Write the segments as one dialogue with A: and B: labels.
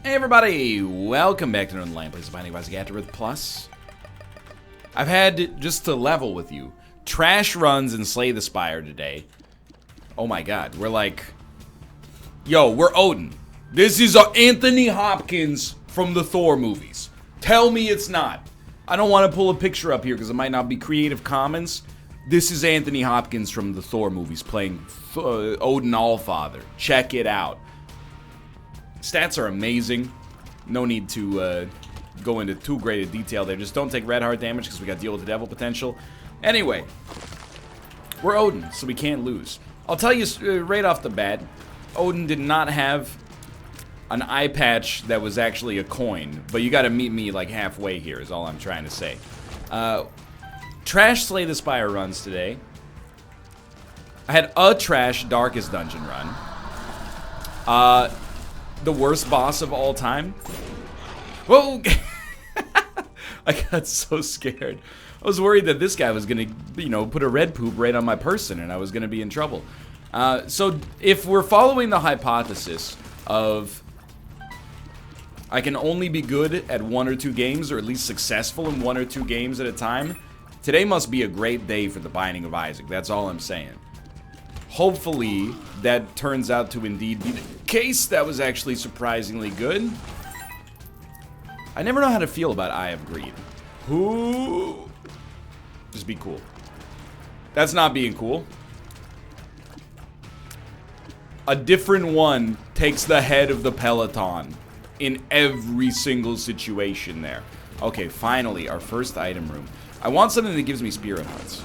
A: Hey everybody, welcome back to Northernlion, place of finding AFTERBIRTH Plus. I've had, just to level with you, trash runs and Slay the Spire today. Oh my god, we're like... Yo, we're Odin. This is Anthony Hopkins from the Thor movies. Tell me it's not. I don't want to pull a picture up here because it might not be Creative Commons. This is Anthony Hopkins from the Thor movies playing Odin Allfather. Check it out. Stats are amazing. No need to go into too great a detail there. Just don't take red heart damage because we got to deal with the devil potential. Anyway, we're Odin, so we can't lose. I'll tell you right off the bat, Odin did not have an eye patch that was actually a coin, but you got to meet me like halfway here is all I'm trying to say. Trash Slay the Spire runs today. I had a trash Darkest Dungeon run. The worst boss of all time. Whoa! I got so scared. I was worried that this guy was gonna, you know, put a red poop right on my person and I was gonna be in trouble. So if we're following the hypothesis of I can only be good at 1 or 2 games, or at least successful in 1 or 2 games at a time, today must be a great day for the Binding of Isaac. That's all I'm saying. Hopefully, that turns out to indeed be the case. That was actually surprisingly good. I never know how to feel about Eye of Greed. Who? Just be cool. That's not being cool. A different one takes the head of the peloton in every single situation there. Okay, finally, our first item room. I want something that gives me spirit hearts.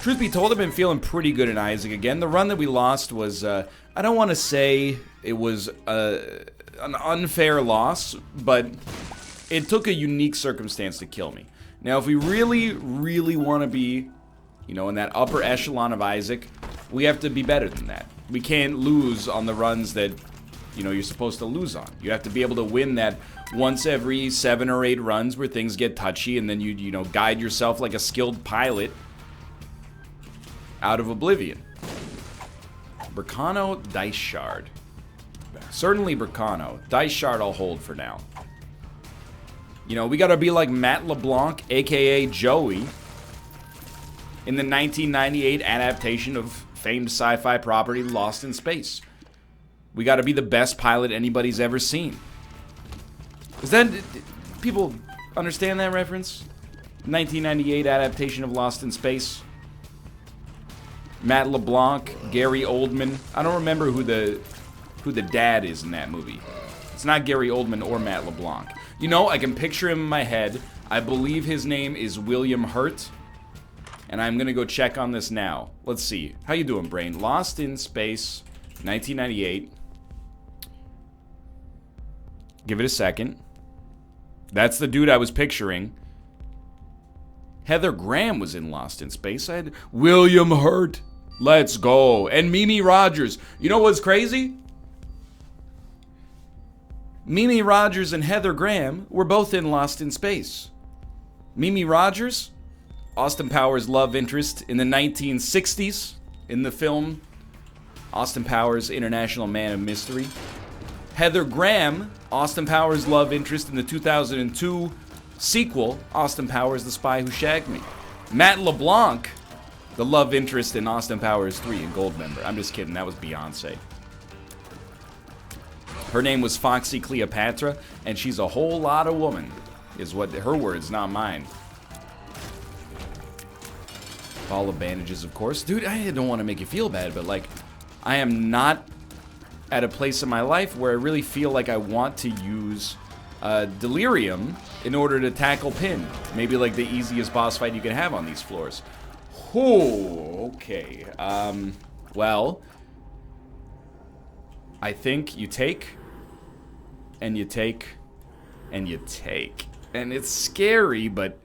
A: Truth be told, I've been feeling pretty good in Isaac again. The run that we lost was, I don't want to say it was an unfair loss, but it took a unique circumstance to kill me. Now, if we really, really want to be, you know, in that upper echelon of Isaac, we have to be better than that. We can't lose on the runs that, you know, you're supposed to lose on. You have to be able to win that once every 7 or 8 runs where things get touchy, and then you know, guide yourself like a skilled pilot out of oblivion. Bracano, Dice Shard. Certainly Bracano. Dice Shard I'll hold for now. You know, we gotta be like Matt LeBlanc, aka Joey, in the 1998 adaptation of famed sci-fi property Lost in Space. We gotta be the best pilot anybody's ever seen. Is that... people understand that reference? 1998 adaptation of Lost in Space. Matt LeBlanc, Gary Oldman. I don't remember who the dad is in that movie. It's not Gary Oldman or Matt LeBlanc. You know, I can picture him in my head. I believe his name is William Hurt. And I'm gonna go check on this now. Let's see. How you doing, brain? Lost in Space, 1998. Give it a second. That's the dude I was picturing. Heather Graham was in Lost in Space. I had William Hurt. Let's go. And Mimi Rogers. You know what's crazy? Mimi Rogers and Heather Graham were both in Lost in Space. Mimi Rogers, Austin Powers' love interest in the 1960s in the film Austin Powers, International Man of Mystery. Heather Graham, Austin Powers' love interest in the 2002 sequel, Austin Powers, The Spy Who Shagged Me. Matt LeBlanc, the love interest in Austin Powers 3 and Goldmember. I'm just kidding, that was Beyonce. Her name was Foxy Cleopatra, and she's a whole lot of woman, is what her words, not mine. All of bandages, of course. Dude, I don't want to make you feel bad, but like, I am not at a place in my life where I really feel like I want to use Delirium in order to tackle Pin. Maybe like the easiest boss fight you can have on these floors. Oh, okay. Well, I think you take, and you take, and you take. And it's scary, but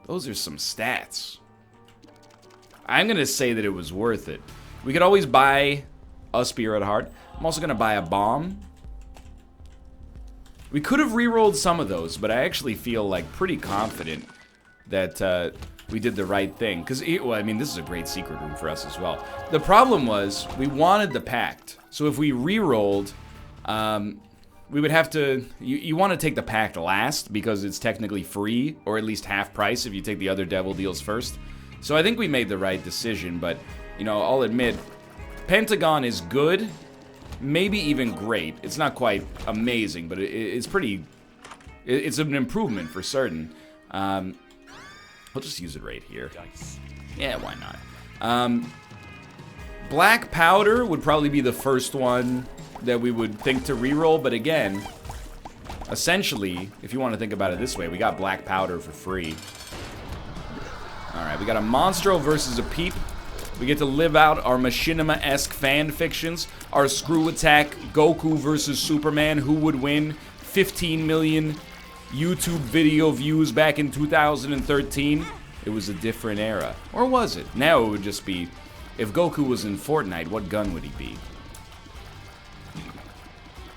A: those are some stats. I'm gonna say that it was worth it. We could always buy a Spirit Heart. I'm also gonna buy a Bomb. We could have re-rolled some of those, but I actually feel like pretty confident that we did the right thing. Because, well, I mean, this is a great secret room for us as well. The problem was, we wanted the Pact. So if we re-rolled We would have to... You want to take the pact last because it's technically free, or at least half price if you take the other devil deals first. So I think we made the right decision, but, you know, I'll admit, Pentagon is good, maybe even great. It's not quite amazing, but it's pretty... It's an improvement for certain. I'll just use it right here. Yeah, why not? Black Powder would probably be the first one that we would think to reroll, but again, essentially, if you want to think about it this way, we got Black Powder for free. Alright, we got a Monstro versus a Peep. We get to live out our Machinima-esque fan fictions. Our Screw Attack, Goku versus Superman, who would win? 15 million YouTube video views back in 2013. It was a different era. Or was it? Now it would just be, if Goku was in Fortnite, what gun would he be?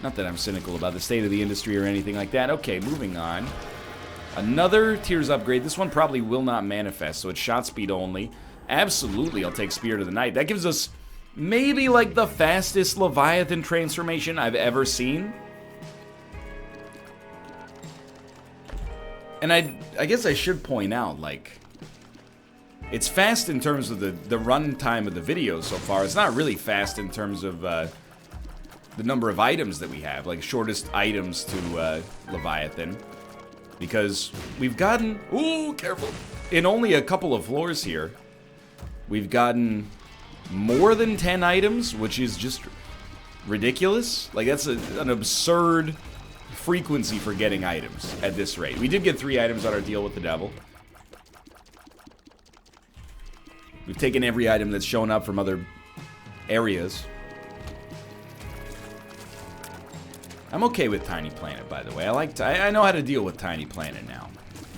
A: Not that I'm cynical about the state of the industry or anything like that. Okay, moving on. Another Tears upgrade. This one probably will not manifest, so it's shot speed only. Absolutely, I'll take Spirit of the Night. That gives us maybe like the fastest Leviathan transformation I've ever seen. And I guess I should point out, like, it's fast in terms of the run time of the video so far. It's not really fast in terms of the number of items that we have, like shortest items to Leviathan. Because we've gotten, ooh, careful, in only a couple of floors here, we've gotten more than 10 items, which is just ridiculous. Like, that's an absurd frequency for getting items at this rate. We did get 3 items on our deal with the devil. We've taken every item that's shown up from other areas. I'm okay with Tiny Planet, by the way. I know how to deal with Tiny Planet now.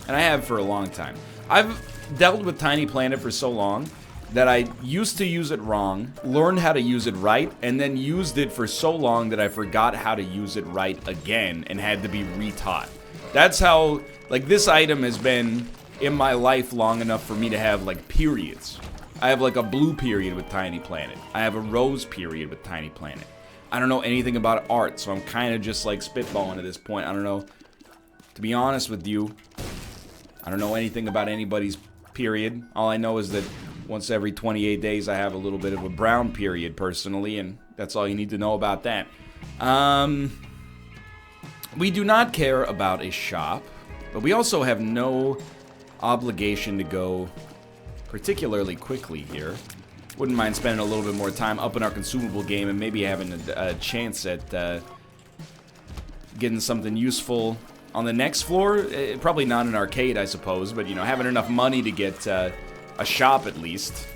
A: And I have for a long time. I've dealt with Tiny Planet for so long that I used to use it wrong, learned how to use it right, and then used it for so long that I forgot how to use it right again and had to be retaught. That's how, like, this item has been in my life long enough for me to have, like, periods. I have, like, a blue period with Tiny Planet. I have a rose period with Tiny Planet. I don't know anything about art, so I'm kind of just, like, spitballing at this point. I don't know. To be honest with you, I don't know anything about anybody's period. All I know is that once every 28 days I have a little bit of a brown period, personally, and that's all you need to know about that. We do not care about a shop, but we also have no obligation to go particularly quickly here. Wouldn't mind spending a little bit more time up in our consumable game and maybe having a chance at getting something useful on the next floor. Probably not an arcade, I suppose, but, you know, having enough money to get a shop at least.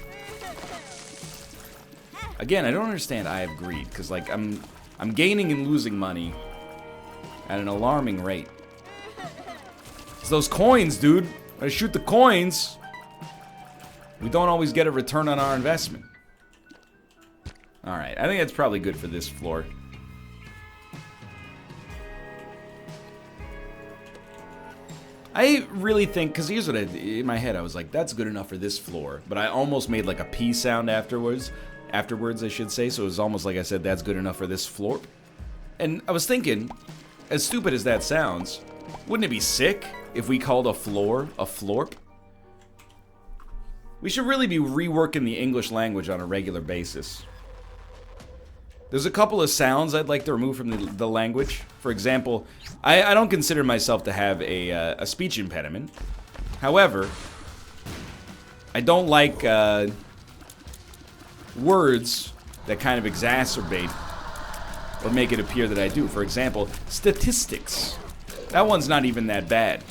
A: Again, I don't understand I have greed, because, like, I'm gaining and losing money at an alarming rate. It's those coins, dude. When I shoot the coins, we don't always get a return on our investment. Alright, I think that's probably good for this floor. I really think, because here's what in my head, I was like, that's good enough for this floor. But I almost made like a P sound afterwards, I should say. So it was almost like I said, that's good enough for this floor. And I was thinking, as stupid as that sounds, wouldn't it be sick if we called a floor a florp? We should really be reworking the English language on a regular basis. There's a couple of sounds I'd like to remove from the language. For example, I don't consider myself to have a speech impediment. However, I don't like words that kind of exacerbate or make it appear that I do. For example, statistics. That one's not even that bad.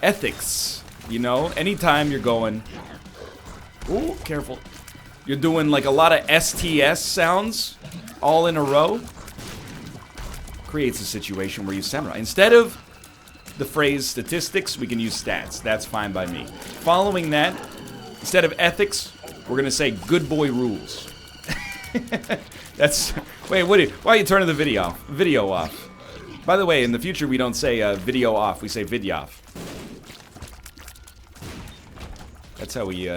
A: Ethics. You know, anytime you're going... Ooh, careful. You're doing like a lot of STS sounds all in a row. Creates a situation where you sound right. Instead of the phrase statistics, we can use stats. That's fine by me. Following that, instead of ethics, we're gonna say good boy rules. That's... Wait, why are you turning the video off? By the way, in the future we don't say video off, we say video off. That's how we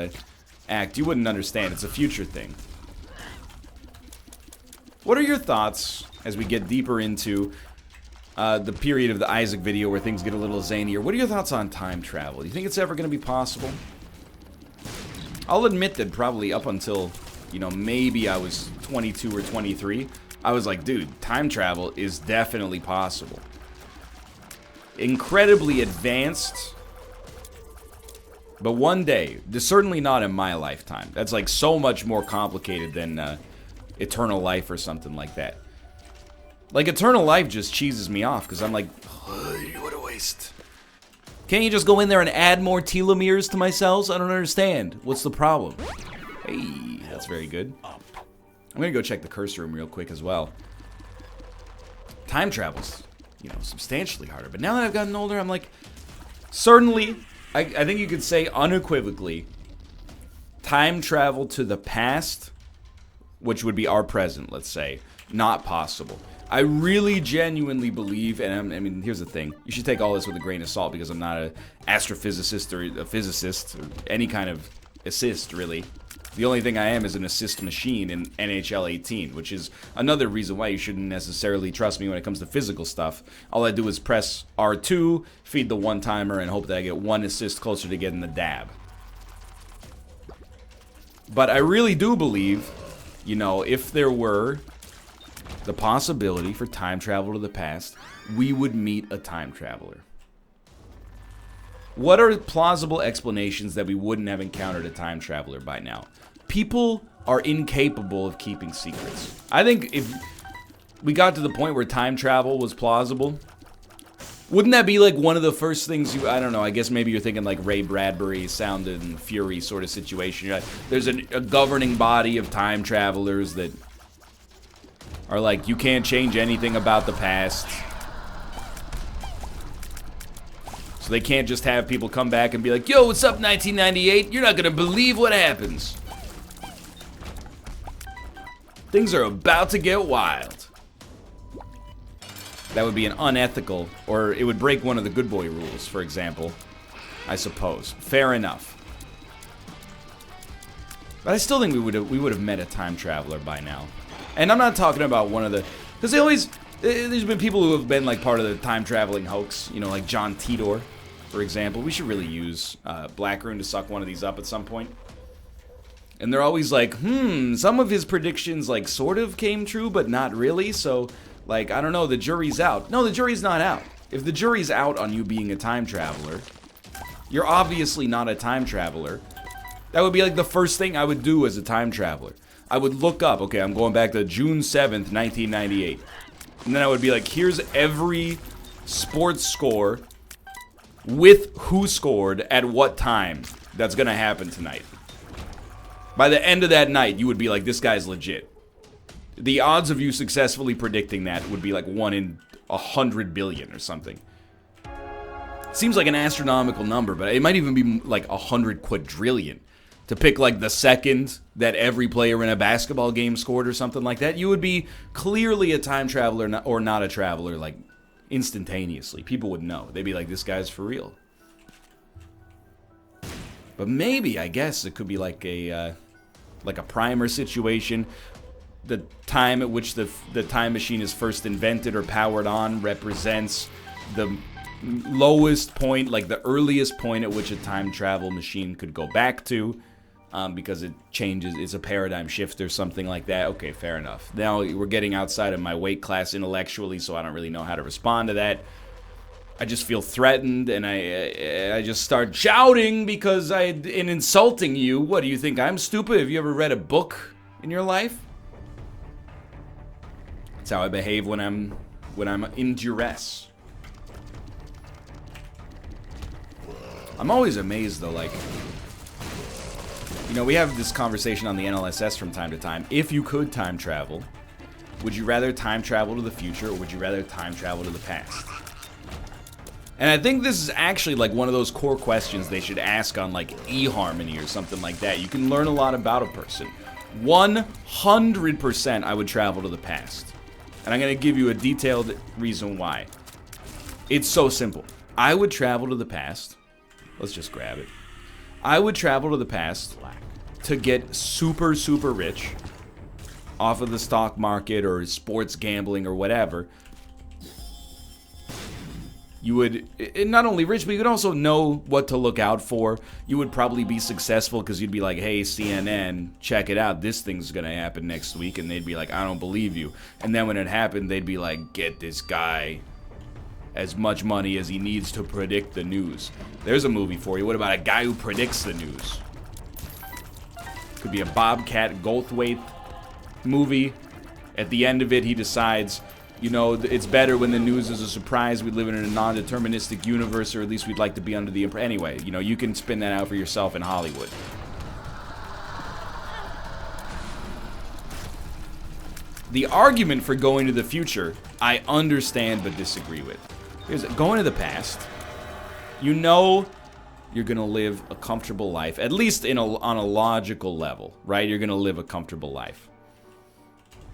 A: act. You wouldn't understand. It's a future thing. What are your thoughts as we get deeper into the period of the Isaac video where things get a little zanier? What are your thoughts on time travel? Do you think it's ever going to be possible? I'll admit that probably up until, you know, maybe I was 22 or 23, I was like, dude, time travel is definitely possible. Incredibly advanced, but one day, certainly not in my lifetime. That's like so much more complicated than eternal life or something like that. Like, eternal life just cheeses me off, because I'm like, what a waste. Can't you just go in there and add more telomeres to my cells? I don't understand. What's the problem? Hey, that's very good. I'm gonna go check the curse room real quick as well. Time travel's, you know, substantially harder. But now that I've gotten older, I'm like, certainly, I think you could say unequivocally, time travel to the past, which would be our present, let's say, not possible. I really genuinely believe, and I mean, here's the thing. You should take all this with a grain of salt because I'm not an astrophysicist or a physicist or any kind of assist, really. The only thing I am is an assist machine in NHL 18, which is another reason why you shouldn't necessarily trust me when it comes to physical stuff. All I do is press R2, feed the one-timer, and hope that I get one assist closer to getting the dab. But I really do believe, you know, if there were the possibility for time travel to the past, we would meet a time traveler. What are plausible explanations that we wouldn't have encountered a time traveler by now? People are incapable of keeping secrets. I think if we got to the point where time travel was plausible, wouldn't that be like one of the first things you, I don't know, I guess maybe you're thinking like Ray Bradbury, Sound and Fury sort of situation. You're like, there's a governing body of time travelers that are like, you can't change anything about the past. So they can't just have people come back and be like, yo, what's up, 1998? You're not gonna believe what happens. Things are about to get wild. That would be an unethical, or it would break one of the good boy rules, for example. I suppose. Fair enough. But I still think we would have met a time traveler by now. And I'm not talking about one of the, because there's been people who have been like part of the time traveling hoax, you know, like John Titor, for example. We should really use Blackroon to suck one of these up at some point. And they're always like, some of his predictions like sort of came true, but not really. So, like, I don't know, the jury's out. No, the jury's not out. If the jury's out on you being a time traveler, you're obviously not a time traveler. That would be like the first thing I would do as a time traveler. I would look up, okay, I'm going back to June 7th, 1998. And then I would be like, here's every sports score with who scored at what time that's going to happen tonight. By the end of that night, you would be like, this guy's legit. The odds of you successfully predicting that would be like 1 in 100 billion or something. Seems like an astronomical number, but it might even be like 100 quadrillion. To pick like the second that every player in a basketball game scored or something like that, you would be clearly a time traveler or not a traveler, like instantaneously. People would know. They'd be like, this guy's for real. But maybe, I guess, it could be like a primer situation. The time at which the time machine is first invented or powered on represents the lowest point, like the earliest point at which a time travel machine could go back to. Because it changes, it's a paradigm shift or something like that. Okay, fair enough. Now we're getting outside of my weight class intellectually, so I don't really know how to respond to that. I just feel threatened, and I just start shouting because in insulting you. What, do you think I'm stupid? Have you ever read a book in your life? That's how I behave when I'm in duress. I'm always amazed though, like, you know, we have this conversation on the NLSS from time to time. If you could time travel, would you rather time travel to the future or would you rather time travel to the past? And I think this is actually like one of those core questions they should ask on like eHarmony or something like that. You can learn a lot about a person. 100% I would travel to the past. And I'm going to give you a detailed reason why. It's so simple. I would travel to the past. Let's just grab it. I would travel to the past to get super, super rich off of the stock market or sports gambling or whatever, you would not only rich, but you would also know what to look out for. You would probably be successful because you'd be like, hey, CNN, check it out. This thing's going to happen next week. And they'd be like, I don't believe you. And then when it happened, they'd be like, get this guy as much money as he needs to predict the news. There's a movie for you. What about a guy who predicts the news? Could be a Bobcat Goldthwait movie. At the end of it, he decides, you know, it's better when the news is a surprise. We live in a non-deterministic universe, or at least we'd like to be under the impression. Anyway, you know, you can spin that out for yourself in Hollywood. The argument for going to the future, I understand but disagree with. Here's going to the past. You know you're going to live a comfortable life, at least on a logical level, right? You're going to live a comfortable life.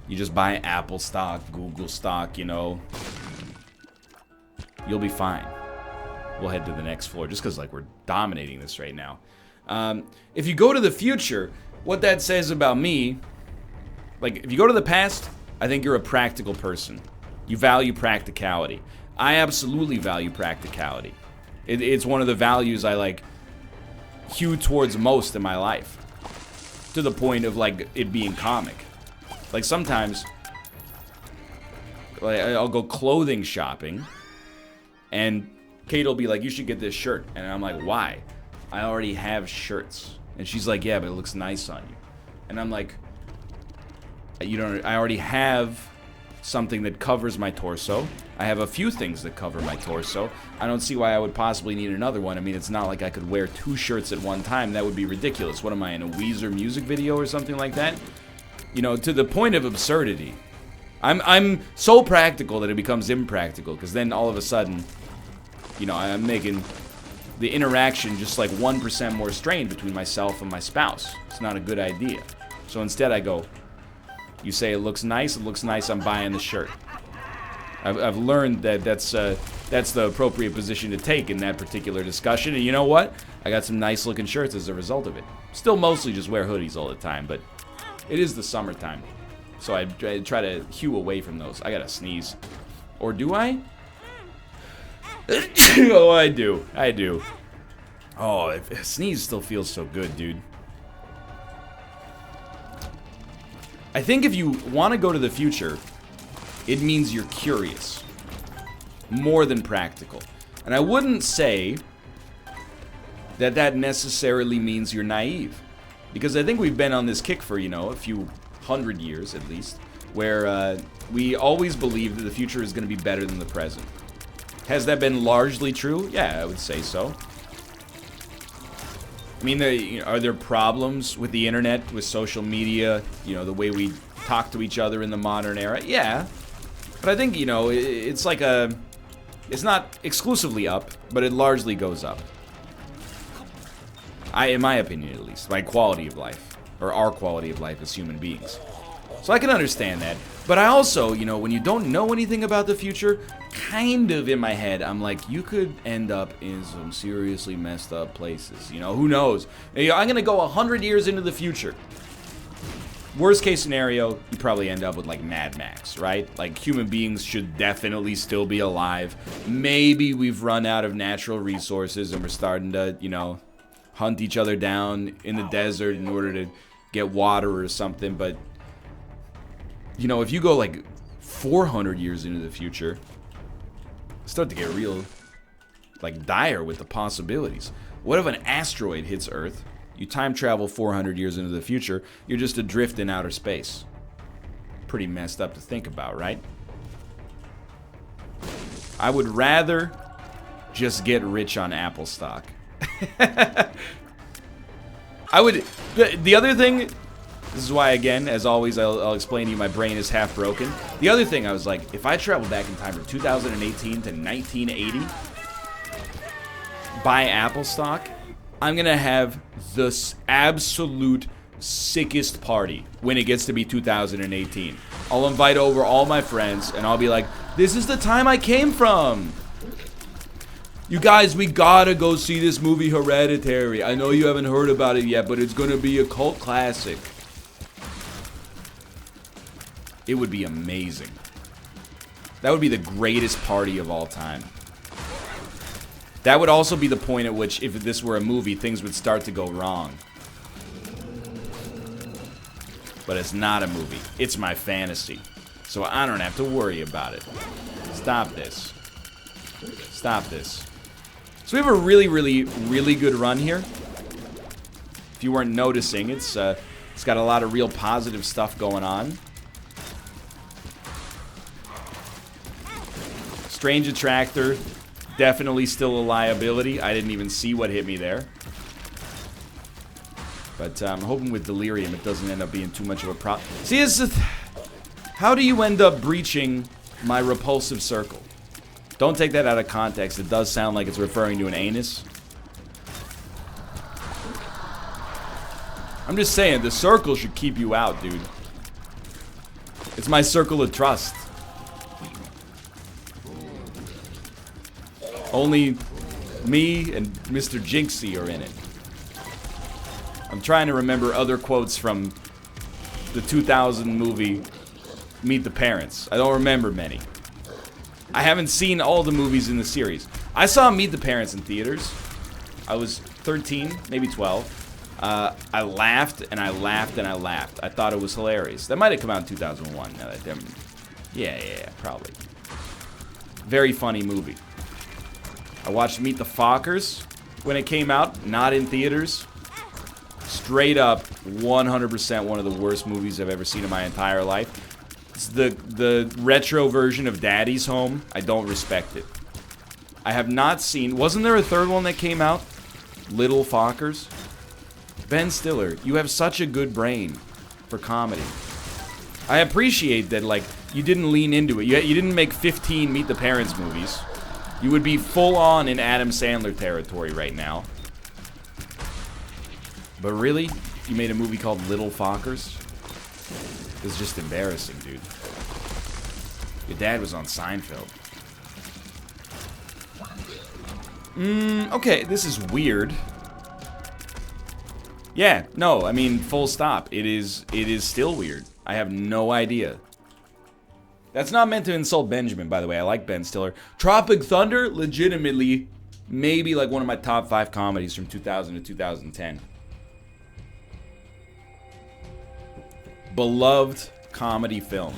A: You just buy Apple stock, Google stock, you know. You'll be fine. We'll head to the next floor just because, like, we're dominating this right now. If you go to the future, what that says about me, like, if you go to the past, I think you're a practical person. You value practicality. I absolutely value practicality. It's one of the values I, like, hew towards most in my life. To the point of, like, it being comic. Like, sometimes, like, I'll go clothing shopping, and Kate will be like, you should get this shirt. And I'm like, why? I already have shirts. And she's like, yeah, but it looks nice on you. And I'm like, I already have something that covers my torso. I have a few things that cover my torso. I don't see why I would possibly need another one. I mean, it's not like I could wear 2 shirts at one time. That would be ridiculous. What am I, in a Weezer music video or something like that? You know, to the point of absurdity. I'm so practical that it becomes impractical, because then all of a sudden, you know, I'm making the interaction just like 1% more strained between myself and my spouse. It's not a good idea. So instead I go, you say it looks nice, I'm buying the shirt. I've learned that that's the appropriate position to take in that particular discussion, and you know what? I got some nice looking shirts as a result of it. Still mostly just wear hoodies all the time, but it is the summertime, so I try to hew away from those. I gotta sneeze. Or do I? Oh, I do. Oh, a sneeze still feels so good, dude. I think if you want to go to the future, it means you're curious. More than practical. And I wouldn't say that necessarily means you're naive. Because I think we've been on this kick for, you know, a few hundred years at least, where we always believe that the future is going to be better than the present. Has that been largely true? Yeah, I would say so. I mean, are there problems with the internet, with social media, you know, the way we talk to each other in the modern era? Yeah. But I think, you know, it's like it's not exclusively up, but it largely goes up. In my opinion at least, my quality of life, or our quality of life as human beings. So I can understand that, but I also, you know, when you don't know anything about the future, kind of in my head, I'm like, you could end up in some seriously messed up places, you know, who knows? I'm gonna go 100 years into the future. Worst case scenario, you probably end up with like Mad Max, right? Like human beings should definitely still be alive. Maybe we've run out of natural resources and we're starting to, you know, hunt each other down in the desert in order to get water or something. But, you know, if you go like 400 years into the future, start to get real, like, dire with the possibilities. What if an asteroid hits Earth? You time travel 400 years into the future, you're just adrift in outer space. Pretty messed up to think about, right? I would rather just get rich on Apple stock. I would. The other thing, this is why, again, as always, I'll explain to you, my brain is half broken. The other thing, I was like, if I travel back in time from 2018 to 1980, buy Apple stock, I'm gonna have the absolute sickest party when it gets to be 2018. I'll invite over all my friends, and I'll be like, this is the time I came from. You guys, we gotta go see this movie Hereditary. I know you haven't heard about it yet, but it's gonna be a cult classic. It would be amazing. That would be the greatest party of all time. That would also be the point at which, if this were a movie, things would start to go wrong. But it's not a movie. It's my fantasy. So I don't have to worry about it. Stop this. Stop this. So we have a really, really, really good run here. If you weren't noticing, it's got a lot of real positive stuff going on. Strange Attractor, definitely still a liability. I didn't even see what hit me there. But I'm hoping with Delirium it doesn't end up being too much of a problem. See, how do you end up breaching my repulsive circle? Don't take that out of context. It does sound like it's referring to an anus. I'm just saying, the circle should keep you out, dude. It's my circle of trust. Only me and Mr. Jinxie are in it. I'm trying to remember other quotes from the 2000 movie Meet the Parents. I don't remember many. I haven't seen all the movies in the series. I saw Meet the Parents in theaters. I was 13, maybe 12. I laughed and I laughed and I laughed. I thought it was hilarious. That might have come out in 2001. Now that yeah, probably. Very funny movie. I watched Meet the Fockers when it came out, not in theaters. Straight up, 100% one of the worst movies I've ever seen in my entire life. It's the retro version of Daddy's Home. I don't respect it. I have not seen... Wasn't there a third one that came out? Little Fockers? Ben Stiller, you have such a good brain for comedy. I appreciate that, like, you didn't lean into it. You didn't make 15 Meet the Parents movies. You would be full on in Adam Sandler territory right now. But really? You made a movie called Little Fockers? It's just embarrassing, dude. Your dad was on Seinfeld. Okay, this is weird. Yeah, no, I mean, full stop. It is still weird. I have no idea. That's not meant to insult Benjamin, by the way. I like Ben Stiller. Tropic Thunder, legitimately, maybe like one of my top 5 comedies from 2000 to 2010. Beloved comedy film.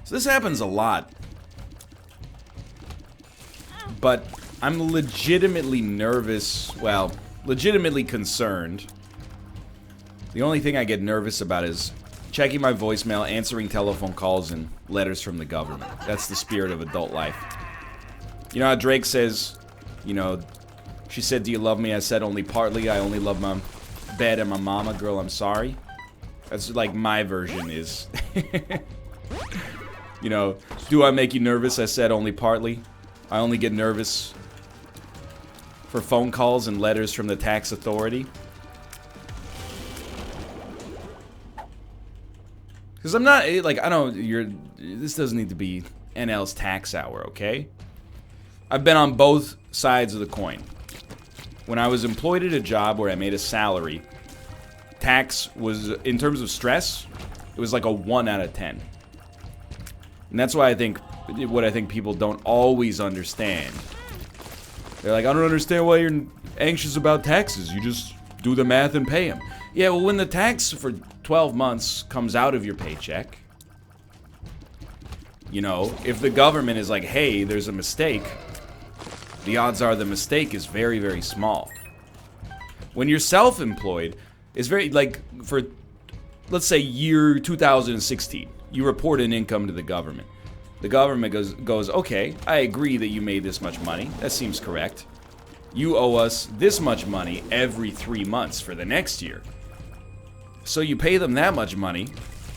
A: So this happens a lot. But I'm legitimately nervous, well, legitimately concerned. The only thing I get nervous about is checking my voicemail, answering telephone calls, and letters from the government. That's the spirit of adult life. You know how Drake says, you know, she said, "Do you love me?" I said, "Only partly. I only love my bed and my mama. Girl, I'm sorry." That's like my version is. You know, "Do I make you nervous?" I said, "Only partly. I only get nervous for phone calls and letters from the tax authority." Because I'm not, like, I don't, this doesn't need to be NL's tax hour, okay? I've been on both sides of the coin. When I was employed at a job where I made a salary, tax was, in terms of stress, it was like a 1 out of 10. And that's why I think, what I think people don't always understand. They're like, "I don't understand why you're anxious about taxes. You just do the math and pay them." Yeah, well, when the tax for 12 months comes out of your paycheck, you know, if the government is like, "Hey, there's a mistake," the odds are the mistake is very, very small. When you're self-employed, it's very, like, for, let's say, year 2016, you report an income to the government. The government goes, "Okay, I agree that you made this much money. That seems correct. You owe us this much money every 3 months for the next year." So you pay them that much money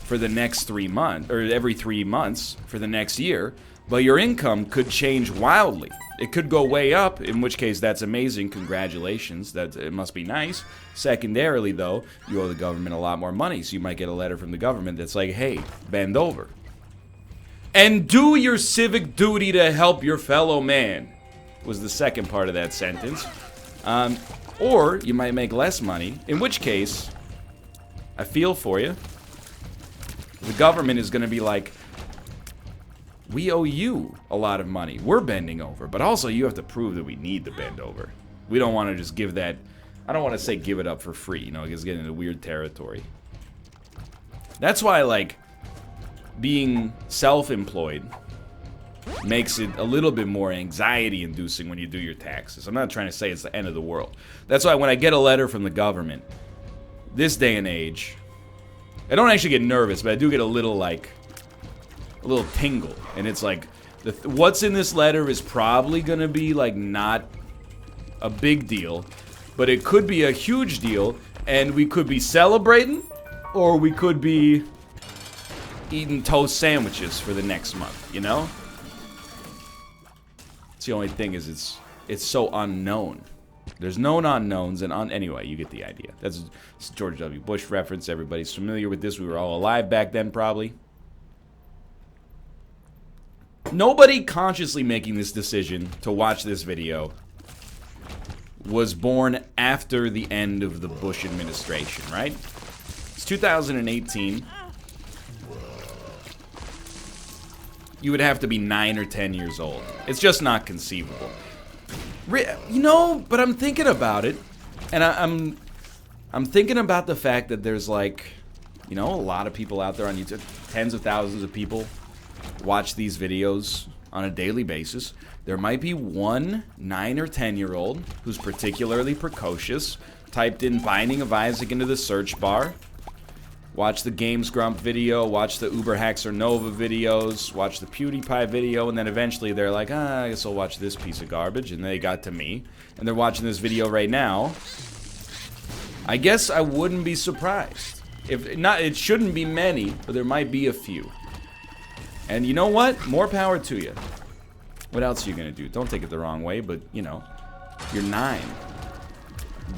A: for the next 3 months, or every 3 months for the next year, but your income could change wildly. It could go way up, in which case that's amazing, congratulations, it must be nice. Secondarily, though, you owe the government a lot more money, so you might get a letter from the government that's like, "Hey, bend over and do your civic duty to help your fellow man," was the second part of that sentence. Or you might make less money, in which case I feel for you. The government is going to be like, we owe you a lot of money. We're bending over, but also you have to prove that we need to bend over. We don't want to just give that... I don't want to say give it up for free, you know, it's getting into weird territory. That's why, like, being self-employed makes it a little bit more anxiety-inducing when you do your taxes. I'm not trying to say it's the end of the world. That's why when I get a letter from the government, this day and age, I don't actually get nervous, but I do get a little, like, a little tingle. And it's like, what's in this letter is probably going to be, like, not a big deal, but it could be a huge deal, and we could be celebrating, or we could be eating toast sandwiches for the next month, you know? It's the only thing is it's so unknown. There's known unknowns, and anyway, you get the idea. That's a George W. Bush reference. Everybody's familiar with this. We were all alive back then, probably. Nobody consciously making this decision to watch this video was born after the end of the Bush administration, right? It's 2018. You would have to be 9 or 10 years old. It's just not conceivable. You know, but I'm thinking about it, and I'm thinking about the fact that there's, like, you know, a lot of people out there on YouTube, tens of thousands of people watch these videos on a daily basis. There might be one 9 or 10-year-old who's particularly precocious, typed in Binding of Isaac into the search bar, watch the Games Grump video, watch the Uber Hacks or Nova videos, watch the PewDiePie video, and then eventually they're like, I guess I'll watch this piece of garbage, and they got to me, and they're watching this video right now. I guess I wouldn't be surprised. If not, it shouldn't be many, but there might be a few. And you know what? More power to you. What else are you gonna do? Don't take it the wrong way, but, you know, you're 9.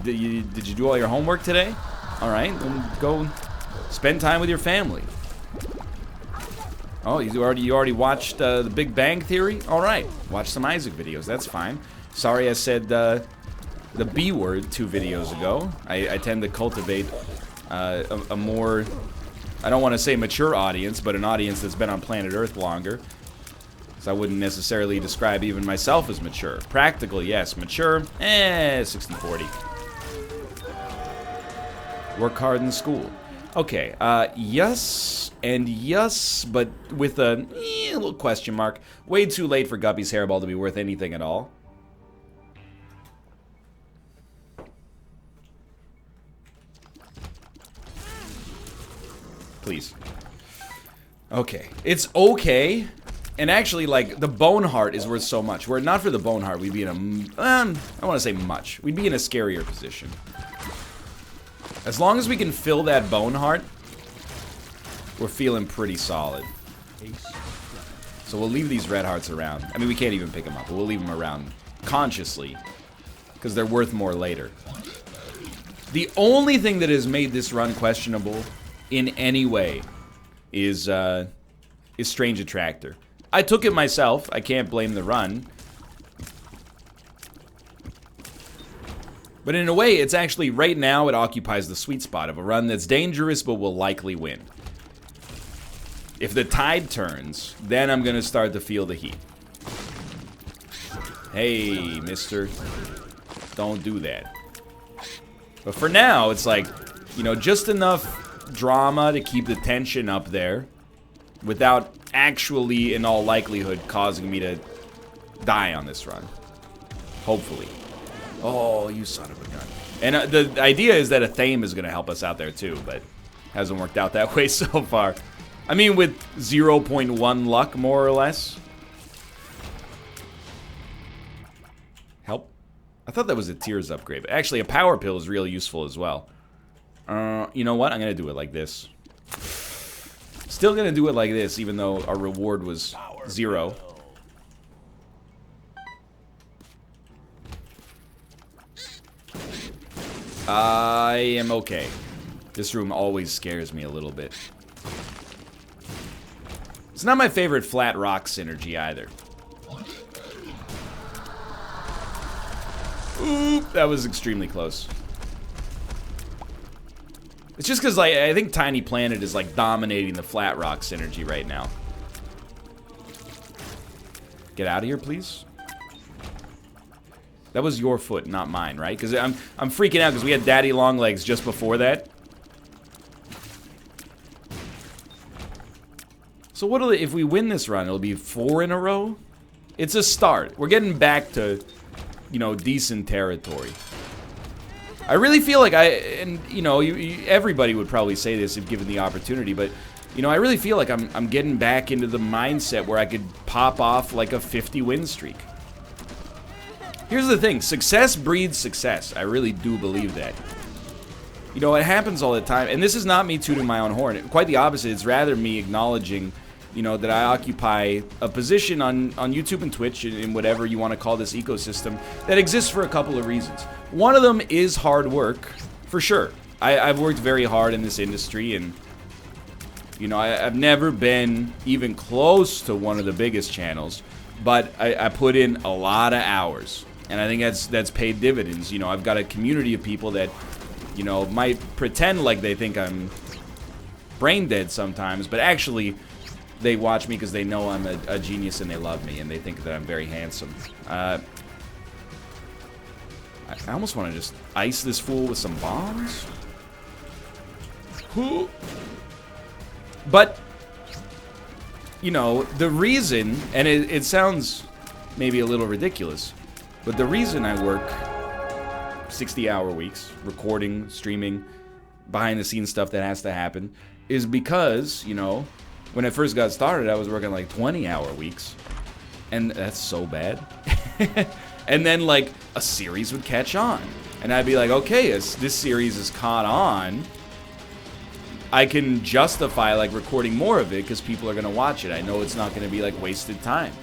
A: Did you do all your homework today? All right, then go spend time with your family. Oh, you already watched The Big Bang Theory? All right, watch some Isaac videos. That's fine. Sorry I said the B word 2 videos ago. I tend to cultivate a more, I don't want to say mature audience, but an audience that's been on planet Earth longer. So I wouldn't necessarily describe even myself as mature. Practical, yes. Mature, 60-40. Work hard in school. Okay, yes and yes, but with a little question mark. Way too late for Guppy's hairball to be worth anything at all. Please. Okay, it's okay. And actually, like, the bone heart is worth so much. Were it not for the bone heart, we'd be in a, I don't want to say much. We'd be in a scarier position. As long as we can fill that bone heart, we're feeling pretty solid. So we'll leave these red hearts around. I mean, we can't even pick them up, but we'll leave them around consciously, because they're worth more later. The only thing that has made this run questionable in any way is Strange Attractor. I took it myself. I can't blame the run. But in a way, it's actually, right now, it occupies the sweet spot of a run that's dangerous but will likely win. If the tide turns, then I'm going to start to feel the heat. Hey, mister. Don't do that. But for now, it's like, you know, just enough drama to keep the tension up there without actually, in all likelihood, causing me to die on this run. Hopefully. Oh, you son of a gun. And the idea is that a Thame is going to help us out there too, but hasn't worked out that way so far. I mean, with 0.1 luck, more or less. Help? I thought that was a Tears upgrade, but actually a Power Pill is really useful as well. You know what? I'm going to do it like this. Still going to do it like this, even though our reward was 0. I am okay. This room always scares me a little bit. It's not my favorite flat rock synergy either. Oop, that was extremely close. It's just because like, I think Tiny Planet is like dominating the Flat Rock synergy right now. Get out of here, please. That was your foot, not mine, right? Because I'm freaking out because we had Daddy Longlegs just before that. So what'll if we win this run? It'll be 4 in a row. It's a start. We're getting back to, you know, decent territory. I really feel like everybody would probably say this if given the opportunity, but you know, I really feel like I'm getting back into the mindset where I could pop off like a 50 win streak. Here's the thing, success breeds success. I really do believe that. You know, it happens all the time, and this is not me tooting my own horn. Quite the opposite. It's rather me acknowledging, you know, that I occupy a position on YouTube and Twitch and whatever you want to call this ecosystem that exists for a couple of reasons. One of them is hard work, for sure. I've worked very hard in this industry, and you know, I've never been even close to one of the biggest channels, but I put in a lot of hours, and I think that's paid dividends. You know, I've got a community of people that, you know, might pretend like they think I'm brain dead sometimes, but actually they watch me because they know I'm a genius and they love me and they think that I'm very handsome. I almost want to just ice this fool with some bombs. But, you know, the reason, and it sounds maybe a little ridiculous, but the reason I work 60-hour weeks, recording, streaming, behind-the-scenes stuff that has to happen, is because, you know, when I first got started, I was working like 20-hour weeks, and that's so bad. And then, like, a series would catch on, and I'd be like, okay, as this series is caught on, I can justify, like, recording more of it because people are going to watch it. I know it's not going to be, like, wasted time.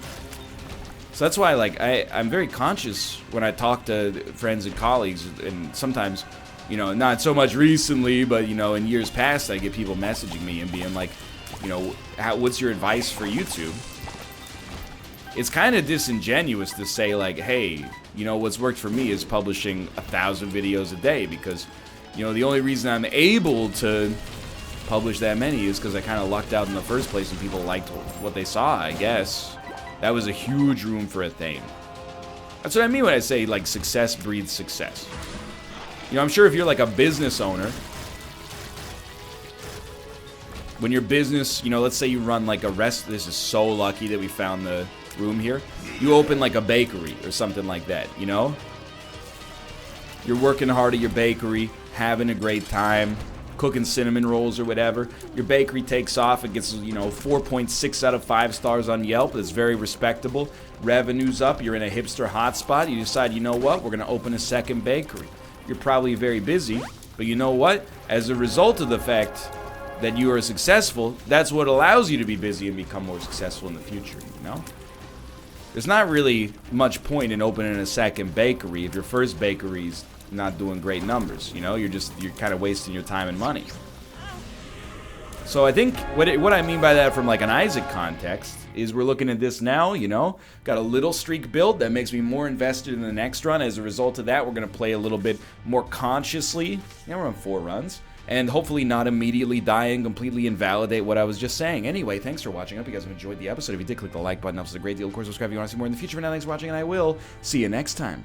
A: So that's why, like, I'm very conscious when I talk to friends and colleagues, and sometimes, you know, not so much recently, but, you know, in years past, I get people messaging me and being like, you know, what's your advice for YouTube? It's kind of disingenuous to say, like, hey, you know, what's worked for me is publishing 1,000 videos a day because, you know, the only reason I'm able to publish that many is because I kind of lucked out in the first place and people liked what they saw, I guess. That was a huge room for a thing. That's what I mean when I say, like, success breeds success. You know, I'm sure if you're, like, a business owner, when your business, you know, let's say you run, like, this is so lucky that we found the room here. You open, like, a bakery or something like that, you know? You're working hard at your bakery, having a great time, cooking cinnamon rolls or whatever. Your bakery takes off. It gets, you know, 4.6 out of 5 stars on Yelp. It's very respectable. Revenue's up. You're in a hipster hotspot. You decide, you know what? We're going to open a second bakery. You're probably very busy, but you know what? As a result of the fact that you are successful, that's what allows you to be busy and become more successful in the future, you know? There's not really much point in opening a second bakery if your first bakery's not doing great numbers, you know? You're kind of wasting your time and money. So I think what I mean by that from like an Isaac context is we're looking at this now, you know? Got a little streak build that makes me more invested in the next run. As a result of that, we're going to play a little bit more consciously. Yeah, we're on 4 runs. And hopefully not immediately die and completely invalidate what I was just saying. Anyway, thanks for watching. I hope you guys have enjoyed the episode. If you did, click the like button. Helps a great deal. Of course, subscribe if you want to see more in the future. For now, thanks for watching, and I will see you next time.